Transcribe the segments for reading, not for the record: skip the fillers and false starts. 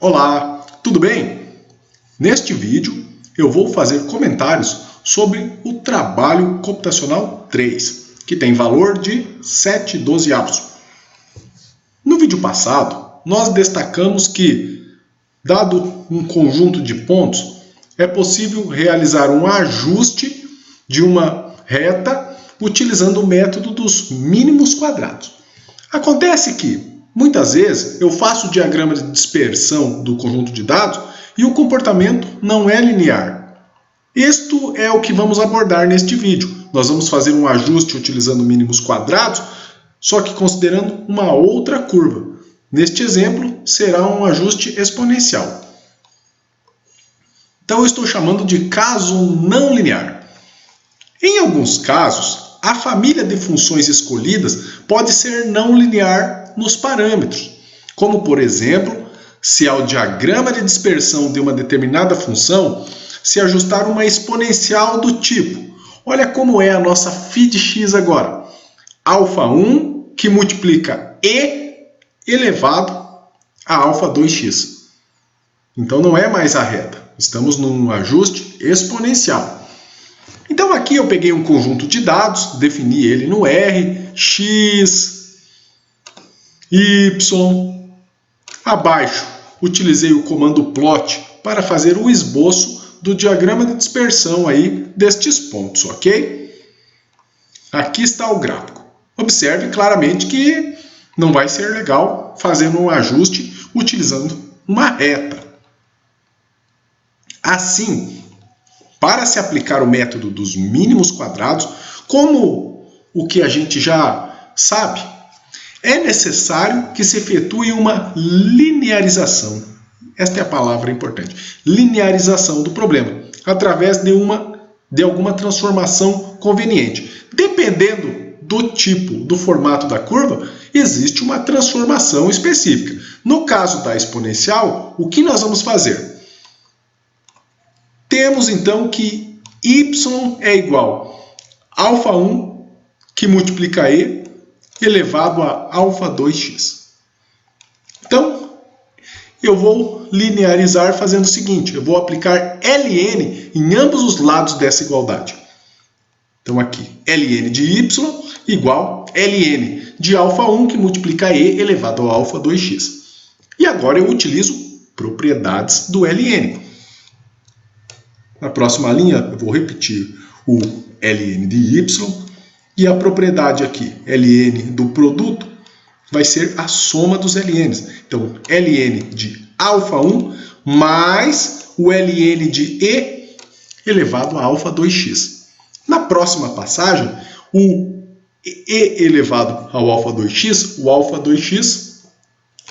Olá, tudo bem? Neste vídeo eu vou fazer comentários sobre o trabalho computacional 3, que tem valor de 7/12. No vídeo passado, nós destacamos que, dado um conjunto de pontos, é possível realizar um ajuste de uma reta utilizando o método dos mínimos quadrados. Acontece que, muitas vezes, eu faço o diagrama de dispersão do conjunto de dados e o comportamento não é linear. Isto é o que vamos abordar neste vídeo. Nós vamos fazer um ajuste utilizando mínimos quadrados, só que considerando uma outra curva. Neste exemplo, será um ajuste exponencial. Então, eu estou chamando de caso não linear. Em alguns casos, a família de funções escolhidas pode ser não linear nos parâmetros, como, por exemplo, se ao diagrama de dispersão de uma determinada função se ajustar uma exponencial do tipo, olha como é a nossa φ de x agora, α1 que multiplica e elevado a α2x. Então não é mais a reta, estamos num ajuste exponencial. Então aqui eu peguei um conjunto de dados, defini ele no R, X, Y. Abaixo, utilizei o comando plot para fazer o esboço do diagrama de dispersão aí destes pontos, ok? Aqui está o gráfico. Observe claramente que não vai ser legal fazendo um ajuste utilizando uma reta. Assim, para se aplicar o método dos mínimos quadrados, como o que a gente já sabe, é necessário que se efetue uma linearização. Esta é a palavra importante. Linearização do problema, através de alguma transformação conveniente. Dependendo do tipo, do formato da curva, existe uma transformação específica. No caso da exponencial, o que nós vamos fazer? Temos então que y é igual a α1 que multiplica e elevado a α2x. Então, eu vou linearizar fazendo o seguinte, eu vou aplicar ln em ambos os lados dessa igualdade. Então aqui, ln de y igual ln de α1 que multiplica e elevado a α2x. E agora eu utilizo propriedades do ln. Na próxima linha, eu vou repetir o ln de y, e a propriedade aqui, ln do produto, vai ser a soma dos ln's. Então, ln de α1 mais o ln de e elevado a α2x. Na próxima passagem, o e elevado ao α2x, o α2x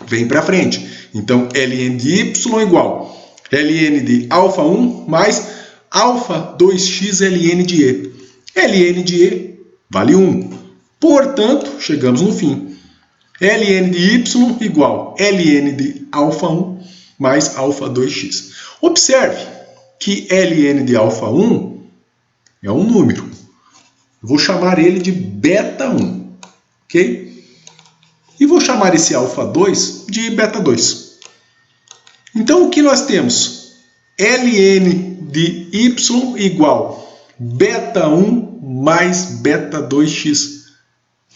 vem para frente. Então, ln de y igual ln de α1 mais α2x ln de e. ln de e vale 1. Portanto, chegamos no fim. ln de y igual ln de α1 mais α2x. Observe que ln de α1 é um número. Eu vou chamar ele de beta1. Ok? E vou chamar esse α2 de beta2. Então, o que nós temos? ln de y igual beta1 mais beta2x,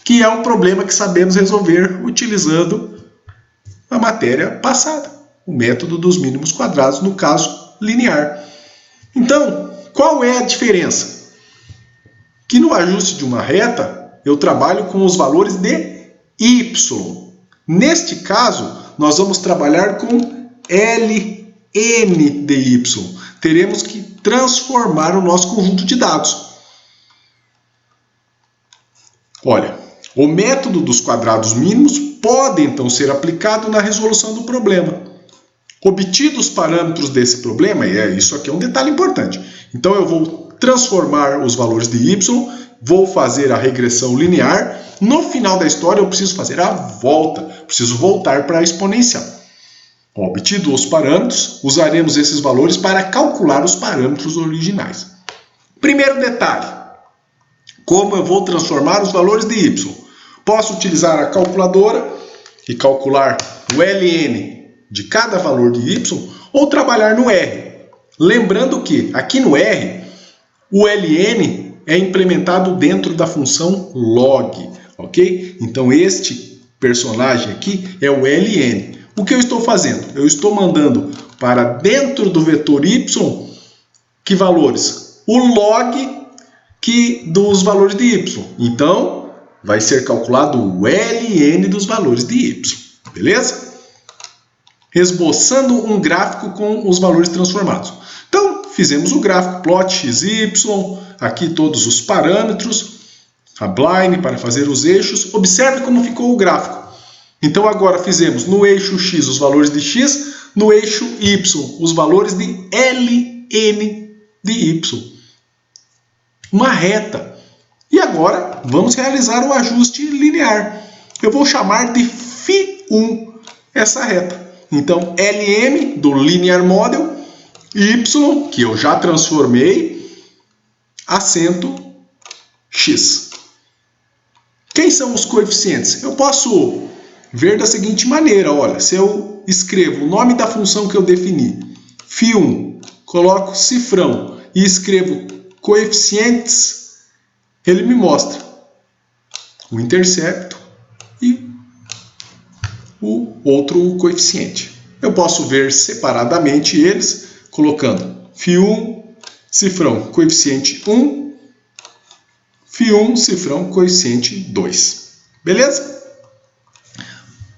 que é um problema que sabemos resolver utilizando a matéria passada, o método dos mínimos quadrados, no caso linear. Então, qual é a diferença? Que no ajuste de uma reta, eu trabalho com os valores de y. Neste caso, nós vamos trabalhar com ln de y. Teremos que transformar o nosso conjunto de dados. Olha, o método dos quadrados mínimos pode então ser aplicado na resolução do problema. Obtidos os parâmetros desse problema, e isso aqui é um detalhe importante. Então eu vou transformar os valores de y, vou fazer a regressão linear. No final da história eu preciso fazer a volta, preciso voltar para a exponencial. Obtidos os parâmetros, usaremos esses valores para calcular os parâmetros originais. Primeiro detalhe, como eu vou transformar os valores de y? Posso utilizar a calculadora e calcular o ln de cada valor de y ou trabalhar no R. Lembrando que aqui no R, o ln é implementado dentro da função log, ok? Então este personagem aqui é o ln. O que eu estou fazendo? Eu estou mandando para dentro do vetor y que valores? O log dos valores de y. Então, vai ser calculado o ln dos valores de y. Beleza? Esboçando um gráfico com os valores transformados. Então, fizemos o gráfico, plot xy, aqui todos os parâmetros, a Bline para fazer os eixos. Observe como ficou o gráfico. Então, agora fizemos no eixo x os valores de x, no eixo y os valores de ln de y. Uma reta. E agora vamos realizar o ajuste linear. Eu vou chamar de φ1 essa reta. Então, LM do Linear Model, Y, que eu já transformei, acento X. Quem são os coeficientes? Eu posso ver da seguinte maneira, olha, se eu escrevo o nome da função que eu defini, φ1, coloco cifrão e escrevo coeficientes, ele me mostra o intercepto e o outro coeficiente. Eu posso ver separadamente eles, colocando φ1, cifrão, coeficiente 1, φ1, cifrão, coeficiente 2. Beleza?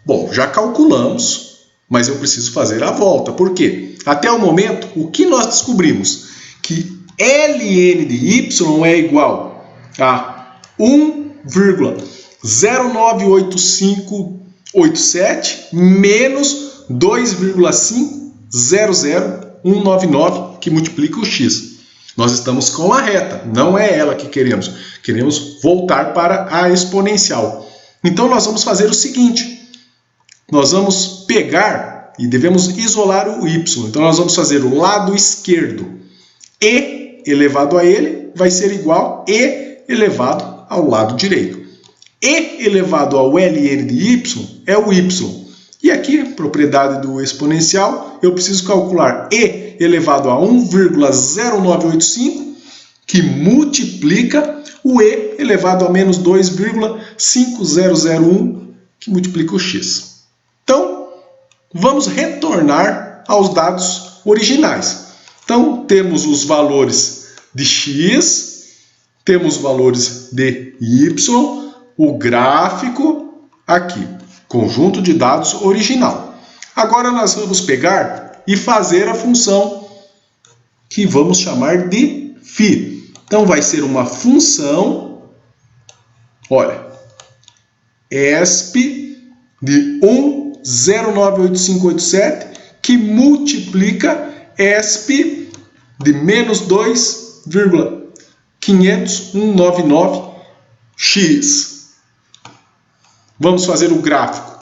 Bom, já calculamos, mas eu preciso fazer a volta. Por quê? Até o momento, o que nós descobrimos? Que ln de y é igual a 1,098587 menos 2,500199, que multiplica o x. Nós estamos com a reta, não é ela que queremos. Queremos voltar para a exponencial. Então, nós vamos fazer o seguinte. Nós vamos pegar e devemos isolar o y. Então, nós vamos fazer o lado esquerdo. E elevado a ele vai ser igual a E elevado ao lado direito. E elevado ao ln de y é o y. E aqui, propriedade do exponencial, eu preciso calcular E elevado a 1,0985, que multiplica o E elevado a menos 2,5001, que multiplica o x. Então, vamos retornar aos dados originais. Então, temos os valores de x, temos valores de y, o gráfico aqui, conjunto de dados original. Agora nós vamos pegar e fazer a função que vamos chamar de φ. Então vai ser uma função, olha, ESP de 1,098587 que multiplica ESP de menos 2,50199x. Vamos fazer o gráfico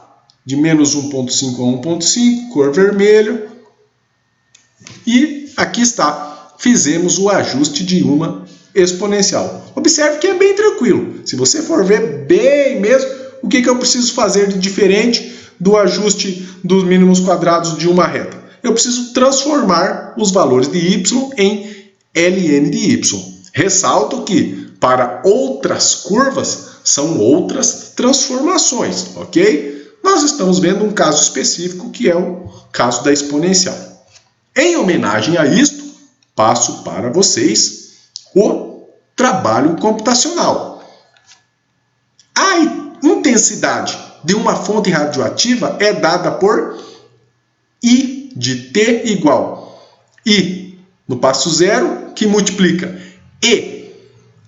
de menos 1,5 a 1,5, cor vermelho. E aqui está, fizemos o ajuste de uma exponencial. Observe que é bem tranquilo. Se você for ver bem mesmo, o que eu preciso fazer de diferente do ajuste dos mínimos quadrados de uma reta? Eu preciso transformar os valores de y em ln de y. Ressalto que, para outras curvas, são outras transformações, ok? Nós estamos vendo um caso específico, que é o caso da exponencial. Em homenagem a isto, passo para vocês o trabalho computacional. A intensidade de uma fonte radioativa é dada por I de T igual I no passo zero, que multiplica E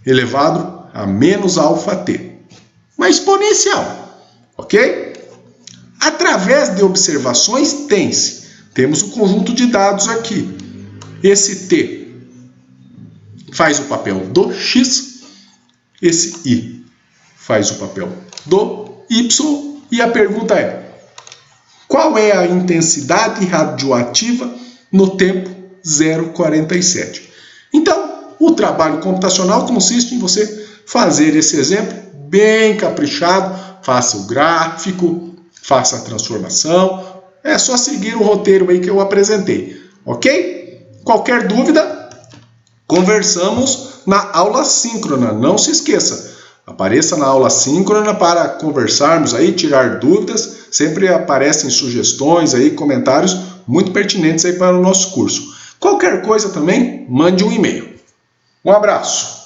elevado a menos alfa T. Uma exponencial, ok? Através de observações temos o conjunto de dados aqui. Esse T faz o papel do X, esse I faz o papel do Y, e a pergunta é: qual é a intensidade radioativa no tempo 0,47? Então, o trabalho computacional consiste em você fazer esse exemplo bem caprichado, faça o gráfico, faça a transformação, É só seguir o roteiro aí que eu apresentei, ok? Qualquer dúvida, conversamos na aula síncrona, não se esqueça. Apareça na aula síncrona para conversarmos aí, tirar dúvidas. Sempre aparecem sugestões aí, comentários muito pertinentes aí para o nosso curso. Qualquer coisa também, mande um e-mail. Um abraço!